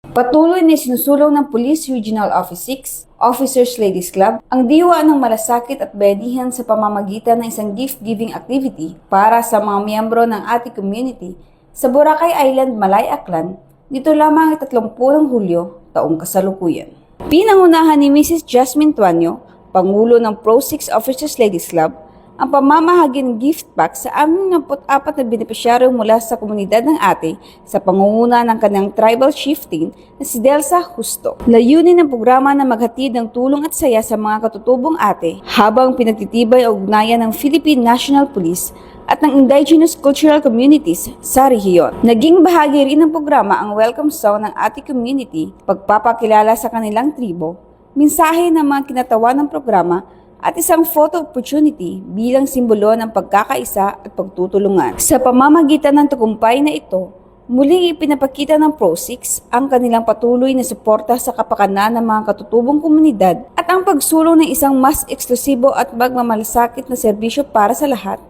Patuloy na sinusulong ng Police Regional Office 6, Officers Ladies Club, ang diwa ng malasakit at bayanihan sa pamamagitan ng isang gift-giving activity para sa mga miyembro ng ating community sa Boracay Island, Malay, Aklan, dito lamang ay 30 Hulyo, taong kasalukuyan. Pinangunahan ni Mrs. Jasmine Tuanyo, Pangulo ng Pro 6 Officers Ladies Club, ang pamamahagi ng gift pack sa 64 na benepisyaryo mula sa komunidad ng Ate sa pangunguna ng kanyang tribal chieftain na si Delsa Justo. Layunin ng programa na maghatid ng tulong at saya sa mga katutubong Ate habang pinagtitibay ang ugnayan ng Philippine National Police at ng indigenous cultural communities sa rehiyon. Naging bahagi rin ng programa ang welcome song ng Ate community, pagpapakilala sa kanilang tribo, mensahe ng mga kinatawa ng programa at isang photo opportunity bilang simbolo ng pagkakaisa at pagtutulungan. Sa pamamagitan ng tagumpay na ito, muling ipinapakita ng Pro-6 ang kanilang patuloy na suporta sa kapakanan ng mga katutubong komunidad at ang pagsulong ng isang mas eksklusibo at magmamalasakit na serbisyo para sa lahat.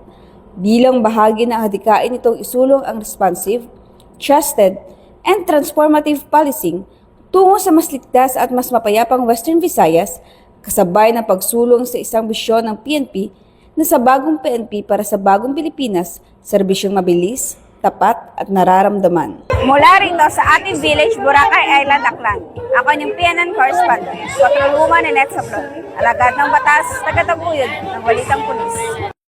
Bilang bahagi ng hadikain itong isulong ang responsive, trusted, and transformative policing tungo sa mas ligtas at mas mapayapang Western Visayas, kasabay ng pagsulong sa isang bisyon ng PNP na sa bagong PNP para sa bagong Pilipinas, serbisyong mabilis, tapat at nararamdaman. Mula rito sa ating village, Boracay Island, Aklan, ako yung PNN correspondent, patrolwoman ni Net Sablon, alagad ng batas, tagataguyod ng Balitang Pulis.